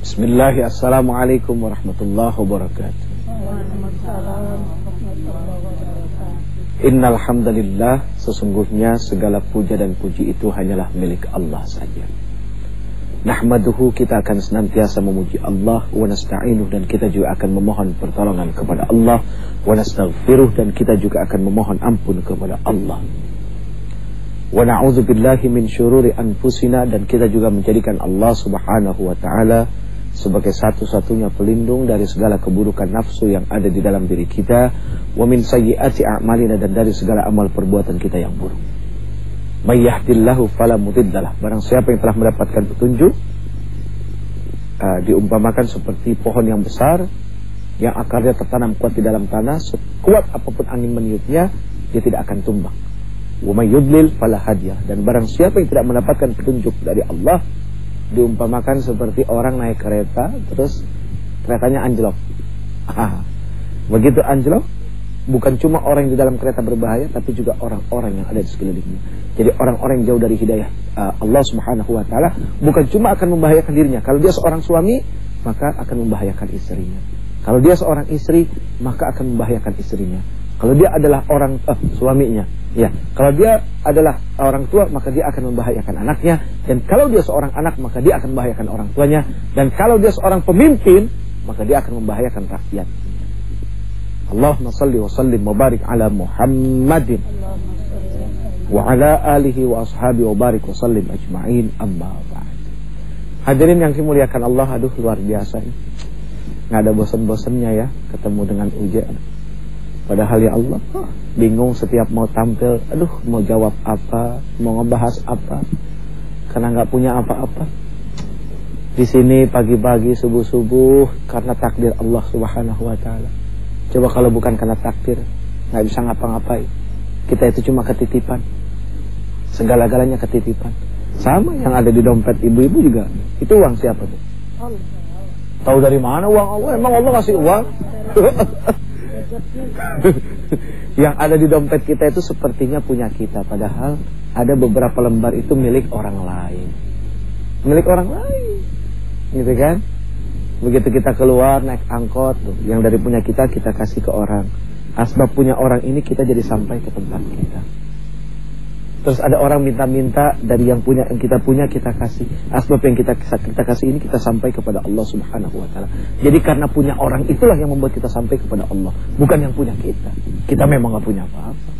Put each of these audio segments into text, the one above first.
Bismillah, assalamualaikum warahmatullahi wabarakatuh. Innal hamdalillah, sesungguhnya segala puja dan puji itu hanyalah milik Allah saja. Nahmaduhu, kita akan senantiasa memuji Allah, wa nasta'inuh, dan kita juga akan memohon pertolongan kepada Allah, wa nastaghfiruh, dan kita juga akan memohon ampun kepada Allah. Wa na'udzubillahi min syururi anfusina, dan kita juga menjadikan Allah Subhanahu wa taala sebagai satu-satunya pelindung dari segala keburukan nafsu yang ada di dalam diri kita, wa min sayyiati a'malina, dan dari segala amal perbuatan kita yang buruk. May yahdillahu fala mudhillalah, barang siapa yang telah mendapatkan petunjuk, diumpamakan seperti pohon yang besar yang akarnya tertanam kuat di dalam tanah, sekuat apapun angin meniupnya dia tidak akan tumbang. Wa may yudlil fala hadiyah, dan barang siapa yang tidak mendapatkan petunjuk dari Allah, diumpamakan seperti orang naik kereta terus keretanya anjlok. Begitu anjlok, bukan cuma orang yang di dalam kereta berbahaya, tapi juga orang-orang yang ada di sekelilingnya. Jadi orang-orang yang jauh dari hidayah Allah Subhanahu wa taala bukan cuma akan membahayakan dirinya. Kalau dia seorang suami, maka akan membahayakan istrinya. Kalau dia seorang istri, maka akan membahayakan istrinya. Kalau dia adalah orang suaminya, ya. Kalau dia adalah orang tua, maka dia akan membahayakan anaknya. Dan kalau dia seorang anak, maka dia akan membahayakan orang tuanya. Dan kalau dia seorang pemimpin, maka dia akan membahayakan rakyat. Allahumma salli wa sallim wa barik ala Muhammadin wa ala alihi wa ashabi wa barik wa sallim ajma'in, amma ba'd. Hadirin yang dimuliakan Allah, aduh luar biasa ini. Nggak ada bosan-bosannya ya ketemu dengan ujian. Padahal ya Allah, bingung setiap mau tampil, aduh mau jawab apa, mau ngebahas apa, karena nggak punya apa-apa. Di sini pagi-pagi subuh-subuh karena takdir Allah Subhanahu wa taala. Coba kalau bukan karena takdir, nggak bisa ngapa-ngapain. Kita itu cuma ketitipan, segala-galanya ketitipan. Sama yang ada di dompet ibu-ibu juga, itu uang siapa tuh? Tahu dari mana uang Allah? Emang Allah kasih uang? Yang ada di dompet kita itu sepertinya punya kita, padahal ada beberapa lembar itu milik orang lain. Milik orang lain, gitu kan? Begitu kita keluar naik angkot tuh, yang dari punya kita kasih ke orang. Asbab punya orang ini kita jadi sampai ke tempat kita. Terus ada orang minta-minta dari yang kita punya kita kasih. Asbab yang kita kasih ini kita sampai kepada Allah Subhanahu wa taala. Jadi karena punya orang itulah yang membuat kita sampai kepada Allah, bukan yang punya kita. Kita memang enggak punya apa-apa.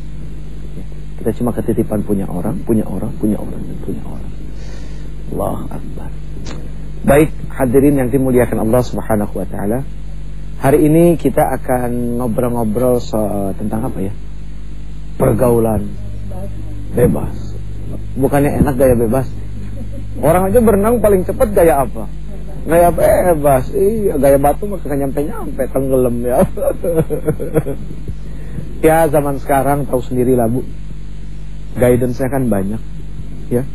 Kita cuma ketitipan punya orang, dan punya orang. Allahu Akbar. Baik, hadirin yang dimuliakan Allah Subhanahu wa taala. Hari ini kita akan ngobrol-ngobrol tentang apa ya? Pergaulan bebas. Bukannya enak gaya bebas? Orang aja berenang paling cepat gaya apa? Gaya bebas. Iya, gaya batu mah kagak nyampe-nyampe, tenggelam ya. Ya zaman sekarang tahu sendirilah Bu. Guidance-nya kan banyak. Ya.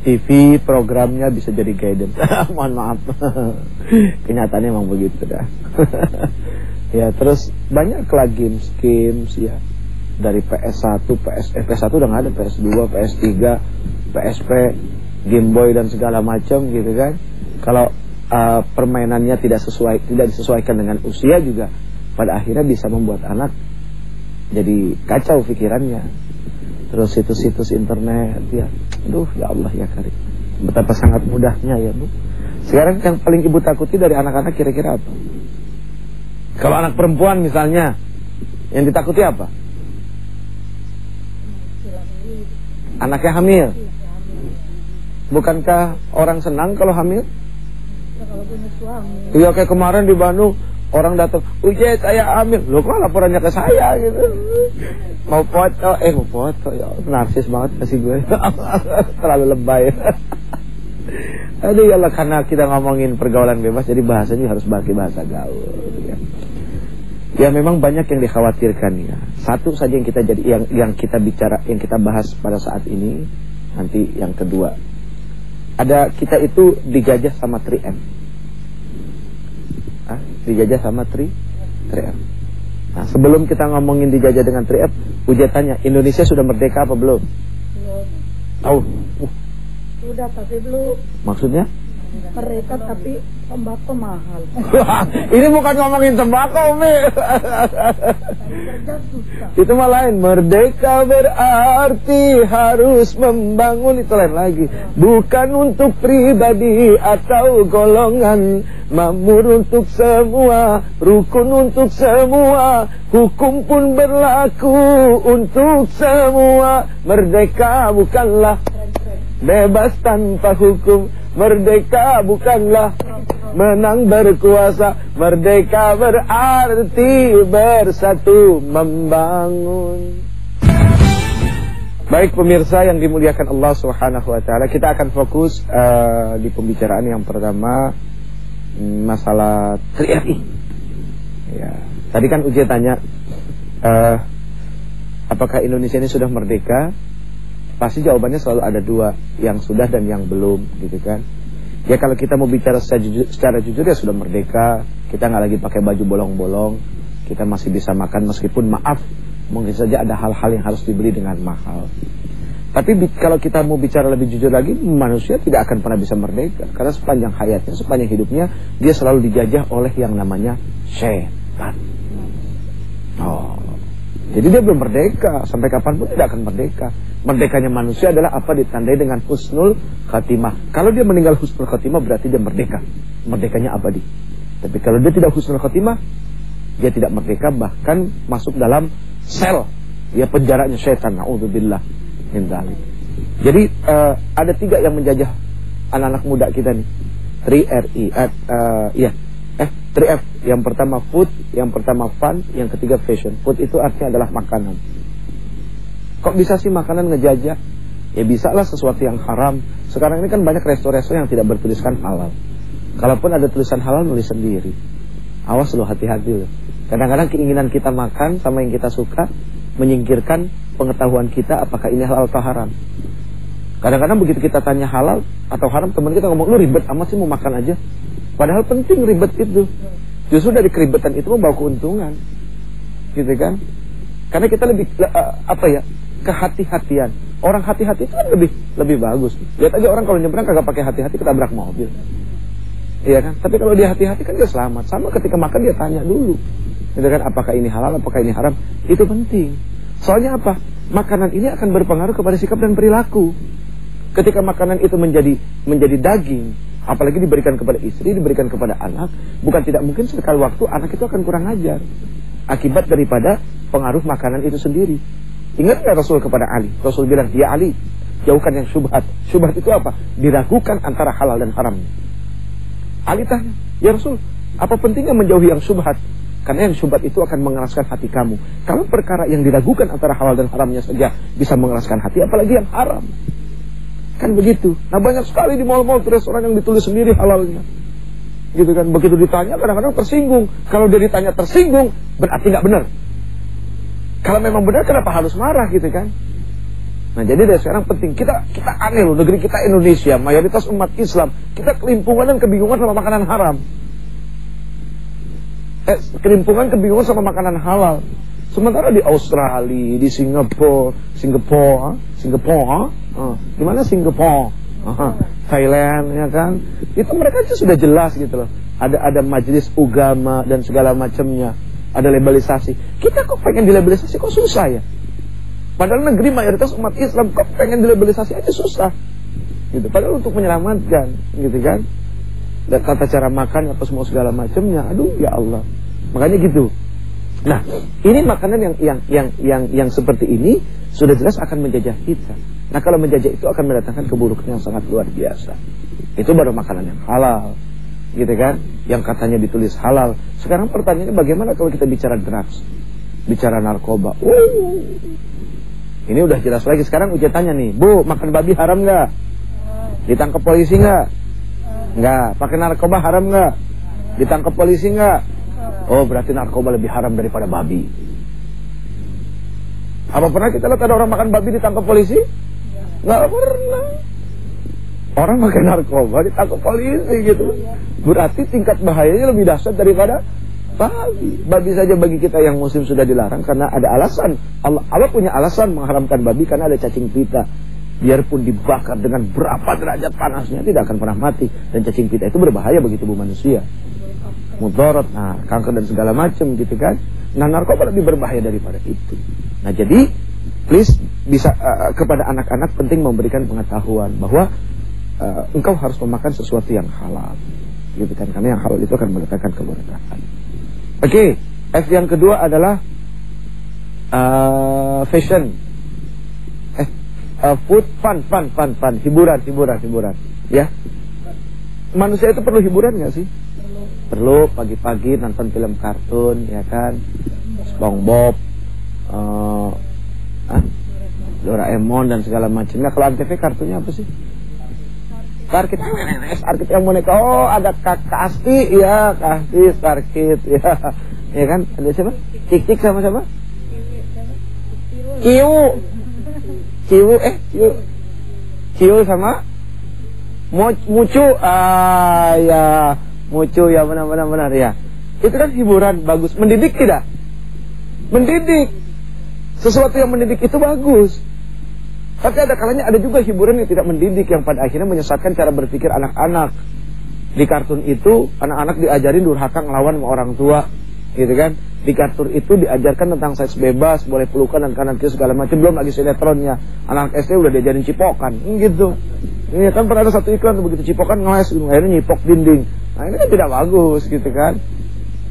TV programnya bisa jadi guidance. Mohon maaf. Kenyataannya emang begitu dah. Ya, terus banyak lah games ya. Dari PS1, PS1 udah nggak ada, PS2, PS3, PSP, Game Boy dan segala macam gitu kan. Kalau permainannya tidak disesuaikan dengan usia juga, pada akhirnya bisa membuat anak jadi kacau pikirannya. Terus situs-situs internet ya. Aduh ya Allah ya Karim, betapa sangat mudahnya ya Bu. Sekarang yang paling ibu takuti dari anak-anak kira-kira apa? Kalau anak perempuan misalnya, yang ditakuti apa? Anaknya hamil. Bukankah orang senang kalau hamil? Ya, kalau punya suami. Iya, kayak kemarin di Bandung orang datang, "Uje, saya hamil." Loh, kok laporannya ke saya gitu? Mau foto ya. Narsis banget kasih gue. Terlalu lebay. Aduh ya Allah, karena kita ngomongin pergaulan bebas, jadi bahasanya harus pakai bahasa gaul ya. Ya memang banyak yang dikhawatirkan ya. Satu saja yang kita bahas pada saat ini. Nanti yang kedua, ada kita itu dijajah sama 3M. Dijajah sama 3M. Nah, sebelum kita ngomongin dijajah dengan 3M, Uje tanya, Indonesia sudah merdeka apa belum? Belum. Tahu? Udah tapi belum. Maksudnya? Mereka tapi tembakau mahal. Ini bukan ngomongin tembakau, Mi. Kerja susah. Itu mah lain. Merdeka berarti harus membangun, itu lain lagi. Bukan untuk pribadi atau golongan. Makmur untuk semua, rukun untuk semua, hukum pun berlaku untuk semua. Merdeka bukanlah bebas tanpa hukum. Merdeka bukanlah menang berkuasa. Merdeka berarti bersatu membangun. Baik pemirsa yang dimuliakan Allah Subhanahu wa taala, kita akan fokus di pembicaraan yang pertama, masalah 3RI. Ya, tadi kan Uji tanya apakah Indonesia ini sudah merdeka? Pasti jawabannya selalu ada dua, yang sudah dan yang belum, gitu kan. Ya kalau kita mau bicara secara jujur ya sudah merdeka. Kita nggak lagi pakai baju bolong-bolong. Kita masih bisa makan meskipun maaf, mungkin saja ada hal-hal yang harus dibeli dengan mahal. Tapi kalau kita mau bicara lebih jujur lagi, manusia tidak akan pernah bisa merdeka. Karena sepanjang hayatnya, sepanjang hidupnya, dia selalu dijajah oleh yang namanya syaitan. Oh, jadi dia belum merdeka. Sampai kapanpun tidak akan merdeka. Merdekanya manusia adalah apa ditandai dengan husnul khatimah. Kalau dia meninggal husnul khatimah berarti dia merdeka. Merdekanya abadi. Tapi kalau dia tidak husnul khatimah, dia tidak merdeka, bahkan masuk dalam sel. Ya penjaranya syaitan. Na'udzubillah min dzalik. Jadi ada 3 yang menjajah anak-anak muda kita nih. 3RI. 3F. Yang pertama food, yang pertama fun, yang ketiga fashion. Food itu artinya adalah makanan. Kok bisa sih makanan ngejajah? Ya bisa lah sesuatu yang haram. Sekarang ini kan banyak resto-resto yang tidak bertuliskan halal. Kalaupun ada tulisan halal, nulis sendiri. Awas lo, hati-hati lo. Kadang-kadang keinginan kita makan sama yang kita suka menyingkirkan pengetahuan kita apakah ini halal atau haram. Kadang-kadang begitu kita tanya halal atau haram, teman kita ngomong, lu ribet amat sih mau makan aja. Padahal penting ribet itu. Justru dari keribetan itu membawa keuntungan. Gitu kan? Karena kita lebih kehati-hatian. Orang hati-hati itu kan lebih bagus. Lihat aja orang kalau nyebrang kagak pakai hati-hati ketabrak mobil. Iya kan? Tapi kalau dia hati-hati kan dia selamat. Sama ketika makan dia tanya dulu. Gitu kan, apakah ini halal, apakah ini haram? Itu penting. Soalnya apa? Makanan ini akan berpengaruh kepada sikap dan perilaku. Ketika makanan itu menjadi daging, apalagi diberikan kepada istri, diberikan kepada anak, bukan tidak mungkin sekali waktu anak itu akan kurang ajar. Akibat daripada pengaruh makanan itu sendiri. Ingat gak Rasul kepada Ali? Rasul bilang, ya Ali, jauhkan yang syubhat. Syubhat itu apa? Diragukan antara halal dan haram. Ali tanya, ya Rasul, apa pentingnya menjauhi yang syubhat? Karena yang syubhat itu akan mengeraskan hati kamu. Kalau perkara yang diragukan antara halal dan haramnya saja bisa mengeraskan hati, apalagi yang haram. Kan begitu. Nah banyak sekali di mal-mal restoran yang ditulis sendiri halalnya. Gitu kan, begitu ditanya kadang-kadang tersinggung. Kalau dia ditanya tersinggung, berarti gak benar. Kalau memang benar kenapa harus marah gitu kan? Nah jadi dari sekarang penting kita aneh loh, negeri kita Indonesia, mayoritas umat Islam, kita kelimpungan dan kebingungan sama makanan haram. Kelimpungan kebingungan sama makanan halal. Sementara di Australia, di Singapura, di mana Singapura? Thailand ya kan? Itu mereka itu sudah jelas gitu loh. Ada majelis agama dan segala macamnya. Ada labalisasi. Kita kok pengen dilabalisasi kok susah ya? Padahal negeri mayoritas umat Islam kok pengen dilabalisasi aja susah. Gitu. Padahal untuk menyelamatkan, gitu kan? Dan tata cara makan apa semua segala macamnya. Aduh ya Allah. Makanya gitu. Nah, ini makanan yang seperti ini sudah jelas akan menjajah kita. Nah, kalau menjajah itu akan mendatangkan keburukan yang sangat luar biasa. Itu baru makanan yang halal. Gitu kan, yang katanya ditulis halal. Sekarang pertanyaannya bagaimana kalau kita bicara drugs, bicara narkoba? Ini udah jelas lagi. Sekarang Uji tanya nih, Bu, makan babi haram nggak? Ditangkap polisi nggak? Nggak. Pakai narkoba haram nggak? Ditangkap polisi nggak? Oh, berarti narkoba lebih haram daripada babi. Apa pernah kita lihat ada orang makan babi ditangkap polisi? Nggak pernah. Orang makan narkoba ditangkap polisi gitu. Berarti tingkat bahayanya lebih dahsyat daripada babi. Babi saja bagi kita yang muslim sudah dilarang karena ada alasan. Allah punya alasan mengharamkan babi karena ada cacing pita. biarpun dibakar dengan berapa derajat panasnya tidak akan pernah mati. Dan cacing pita itu berbahaya bagi tubuh manusia, mudarat, kanker dan segala macam gitu kan. Nah, narkoba lebih berbahaya daripada itu. Nah, jadi please bisa kepada anak-anak penting memberikan pengetahuan bahwa engkau harus memakan sesuatu yang halal gitu kan, karena yang halal itu akan mendatangkan keberkahan. Oke, F yang kedua adalah fashion, food, fun, hiburan ya. Manusia itu perlu hiburan gak sih? Perlu. Pagi-pagi nonton film kartun ya kan, SpongeBob, Doraemon dan segala macamnya. Kalau Antv kartunya apa sih? Starkid yang boneka. Oh, ada Kakak Asti ya, Asti Starkid ya. Ya kan? Ada siapa? Cik sama siapa? Ciu sama Mucu. Ya, Mucu ya, benar ya. Itu kan hiburan bagus. Mendidik tidak? Mendidik. Sesuatu yang mendidik itu bagus. Tapi ada kalanya ada juga hiburan yang tidak mendidik, yang pada akhirnya menyesatkan cara berpikir anak-anak. Di kartun itu anak-anak diajarin durhaka ngelawan sama orang tua, gitu kan. Di kartun itu diajarkan tentang seks bebas, boleh pelukan dan kanan kiri segala macam, belum lagi sinetronnya. Anak SD udah diajarin cipokan, gitu. Ini kan pernah ada satu iklan tuh, begitu cipokan ngeles, akhirnya nyipok dinding. Nah, ini kan tidak bagus, gitu kan.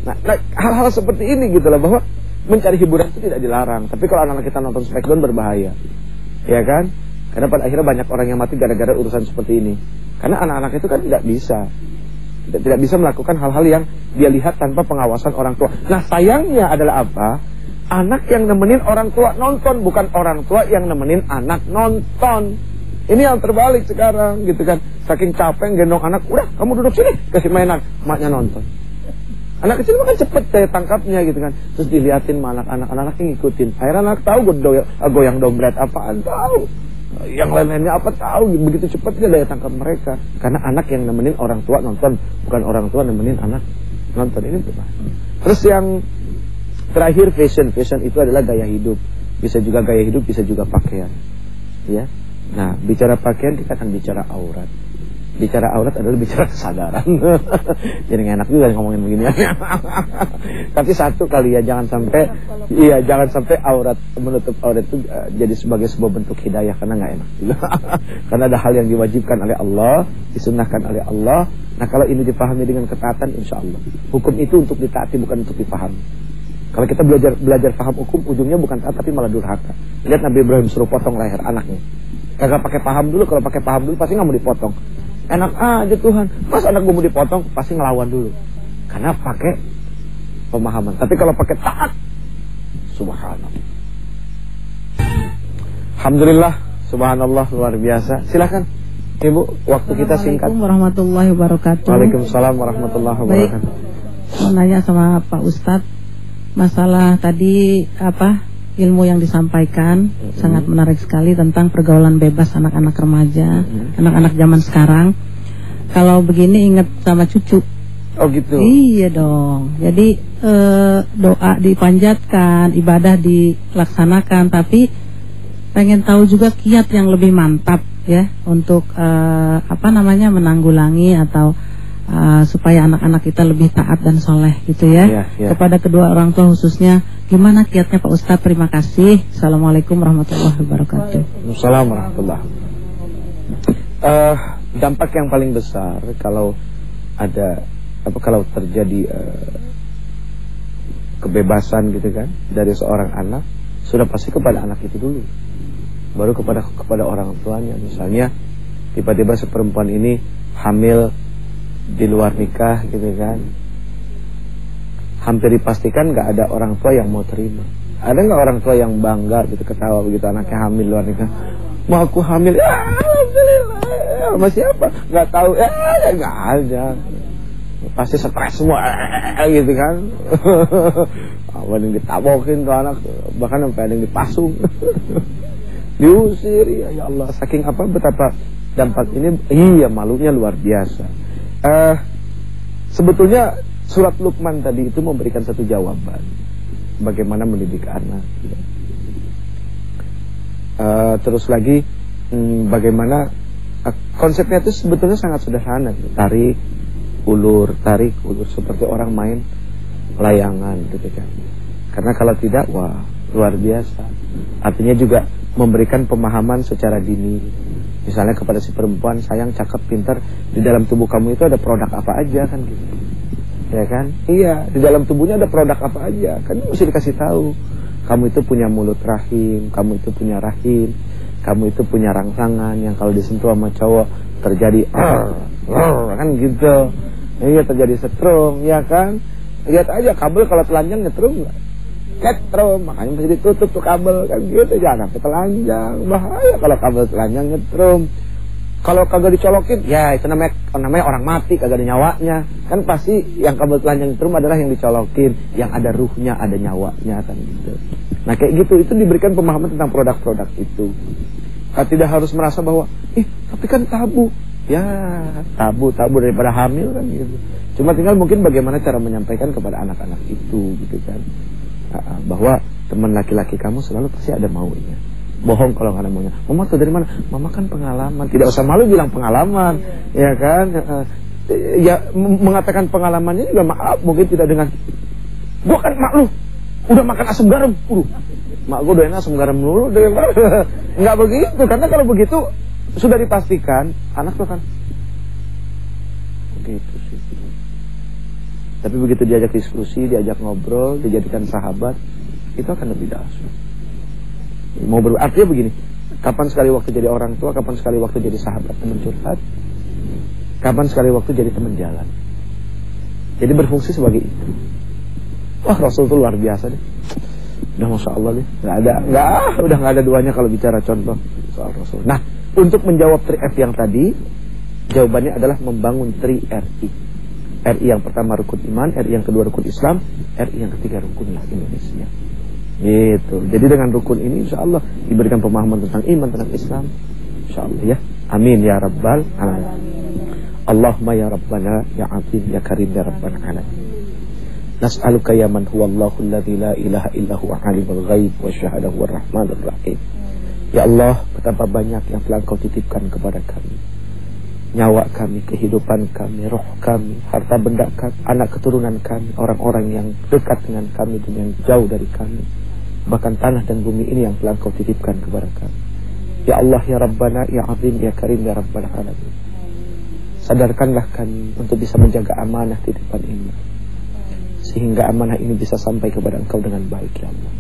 Nah, hal-hal seperti ini gitu lah, bahwa mencari hiburan itu tidak dilarang. Tapi kalau anak-anak kita nonton Smackdown berbahaya, ya kan? Karena pada akhirnya banyak orang yang mati gara-gara urusan seperti ini. Karena anak-anak itu kan tidak bisa melakukan hal-hal yang dia lihat tanpa pengawasan orang tua. Nah, sayangnya adalah apa? Anak yang nemenin orang tua nonton, bukan orang tua yang nemenin anak nonton. Ini yang terbalik sekarang, gitu kan. Saking capek gendong anak, udah kamu duduk sini, kasih mainan, maknya nonton. Anak kecil kan cepet daya tangkapnya, gitu kan. Terus diliatin sama anak-anak yang ngikutin. Akhirnya anak tahu goyang dompet apaan, tahu. Yang lain-lainnya apa tahu. Begitu cepetnya daya tangkap mereka. Karena anak yang nemenin orang tua nonton, bukan orang tua nemenin anak nonton. Ini berbahaya. Terus yang terakhir fashion itu adalah gaya hidup. Bisa juga gaya hidup, bisa juga pakaian, ya. Nah, bicara pakaian kita akan bicara aurat. Bicara aurat adalah bicara kesadaran. Jadi gak enak juga ngomongin begini. Tapi satu kali ya, jangan sampai aurat, menutup aurat itu jadi sebagai sebuah bentuk hidayah, karena gak enak juga. Karena ada hal yang diwajibkan oleh Allah, disunnahkan oleh Allah. Nah, kalau ini dipahami dengan ketaatan, insya Allah hukum itu untuk ditaati, bukan untuk dipahami. Kalau kita belajar paham hukum, ujungnya bukan taat tapi malah durhaka. Lihat Nabi Ibrahim suruh potong leher anaknya. Kagak pakai paham dulu. Kalau pakai paham dulu pasti gak mau dipotong. Enak aja Tuhan, mas anak gue mau dipotong, pasti ngelawan dulu. Karena pakai pemahaman. Tapi kalau pakai taat, subhanallah. Alhamdulillah, subhanallah, luar biasa. Silakan Ibu, waktu kita singkat. Assalamualaikum warahmatullahi wabarakatuh. Waalaikumsalam warahmatullahi wabarakatuh. Baik, mau nanya sama Pak Ustadz, masalah tadi ilmu yang disampaikan sangat menarik sekali tentang pergaulan bebas anak-anak remaja, anak-anak zaman sekarang. Kalau begini ingat sama cucu. Oh gitu. Iya dong. Jadi doa dipanjatkan, ibadah dilaksanakan, tapi pengen tahu juga kiat yang lebih mantap ya untuk menanggulangi atau supaya anak-anak kita lebih taat dan soleh gitu ya. Kepada kedua orang tua khususnya, gimana kiatnya Pak Ustadz? Terima kasih. Assalamualaikum warahmatullahi wabarakatuh. Waalaikumsalam warahmatullahi wabarakatuh. Dampak yang paling besar kalau terjadi kebebasan gitu kan dari seorang anak, sudah pasti kepada anak itu dulu, baru kepada orang tuanya. Misalnya tiba-tiba si perempuan ini hamil di luar nikah gitu kan, hampir dipastikan nggak ada orang tua yang mau terima. Ada nggak orang tua yang bangga gitu, ketawa begitu anaknya hamil luar nikah? Mau aku hamil, ya alhamdulillah. Sama siapa? Nggak tahu, ya nggak ada. Pasti stres semua, gitu kan. Ada yang ditabokin tuh anak, bahkan sampai ada yang dipasung, diusir. Ya Allah, saking betapa dampak ini, malunya luar biasa. Sebetulnya surat Luqman tadi itu memberikan satu jawaban bagaimana mendidik anak. Terus lagi bagaimana konsepnya itu sebetulnya sangat sederhana, tarik ulur seperti orang main layangan gitu kan. Karena kalau tidak, wah luar biasa. Artinya juga memberikan pemahaman secara dini. Misalnya kepada si perempuan, sayang, cakep, pintar, di dalam tubuh kamu itu ada produk apa aja kan gitu. Ya kan? Iya, di dalam tubuhnya ada produk apa aja. Kan mesti dikasih tahu. Kamu itu punya mulut rahim, kamu itu punya rahim, kamu itu punya rangsangan yang kalau disentuh sama cowok terjadi kan gitu. Iya, terjadi setrum, ya kan? Lihat aja kabel kalau telanjang nyetrum enggak? Nyetrum, makanya mesti ditutup tuh kabel kan gitu, jangan sampai telanjang. Bahaya kalau kabel telanjang nyetrum. Kalau kagak dicolokin, ya itu namanya orang mati, kagak ada nyawanya. Kan pasti yang kabel telanjang nyetrum adalah yang dicolokin, yang ada ruhnya, ada nyawanya kan gitu. Nah kayak gitu, itu diberikan pemahaman tentang produk-produk itu. Tidak harus merasa bahwa, tapi kan tabu. Ya, tabu daripada hamil kan gitu. Cuma tinggal mungkin bagaimana cara menyampaikan kepada anak-anak itu gitu kan. Bahwa teman laki-laki kamu selalu pasti ada maunya. Bohong kalau nggak ada maunya. Mama tuh dari mana? Mama kan pengalaman. Tidak usah malu bilang pengalaman, ya kan? Ya mengatakan pengalamannya juga maaf mungkin tidak dengan. Gua kan mak lu udah makan asam garam. Mak gua doyan asam garam dulu. Nggak begitu, karena kalau begitu sudah dipastikan anak tuh kan begitu sih. Tapi begitu diajak diskusi, diajak ngobrol, dijadikan sahabat, itu akan lebih dahsyat. Artinya begini, kapan sekali waktu jadi orang tua, kapan sekali waktu jadi sahabat, teman curhat, kapan sekali waktu jadi teman jalan. Jadi berfungsi sebagai itu. Wah, Rasul itu luar biasa deh. Udah Masya Allah deh, udah nggak ada duanya kalau bicara contoh soal Rasul. Nah, untuk menjawab 3F yang tadi, jawabannya adalah membangun 3RI. RI yang pertama rukun iman, RI yang kedua rukun Islam, RI yang ketiga rukunlah Indonesia. Gitu. Jadi dengan rukun ini insya Allah diberikan pemahaman tentang iman, tentang Islam, insya Allah ya. Amin ya Rabbal alamin. Allahumma ya Rabbana ya Azim ya Karim ya Rabbana alamin. Nas'aluka ya man huwallahu alladzi la ilaha illa huwa alimul ghaib wa syahada huwar rahmanur rahim. Ya Allah, betapa banyak yang telah Engkau titipkan kepada kami. Nyawa kami, kehidupan kami, roh kami, harta benda kami, anak keturunan kami, orang-orang yang dekat dengan kami dan yang jauh dari kami. Bahkan tanah dan bumi ini yang telah Engkau titipkan kepada kami. Ya Allah, ya Rabbana, ya Azim, ya Karim, ya Rabbal alamin. Sadarkanlah kami untuk bisa menjaga amanah titipan ini, sehingga amanah ini bisa sampai kepada Engkau dengan baik ya Allah.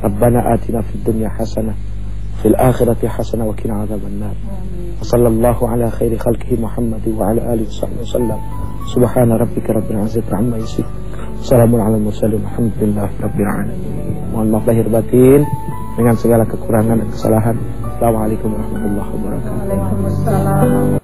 Rabbana atina fid dunya hasanah, fil akhirati hasanah wa qina adzabannar. Sallallahu ala khairi khalqihi Muhammad wa ala alihi wasallam. Subhana rabbika rabbil izzati amma yasifun. Salamun alal mursalin walhamdulillahi rabbil alamin. Mohon maaf lahir batin dengan segala kekurangan dan kesalahan. Assalamualaikum warahmatullahi wabarakatuh. Waalaikumsalam.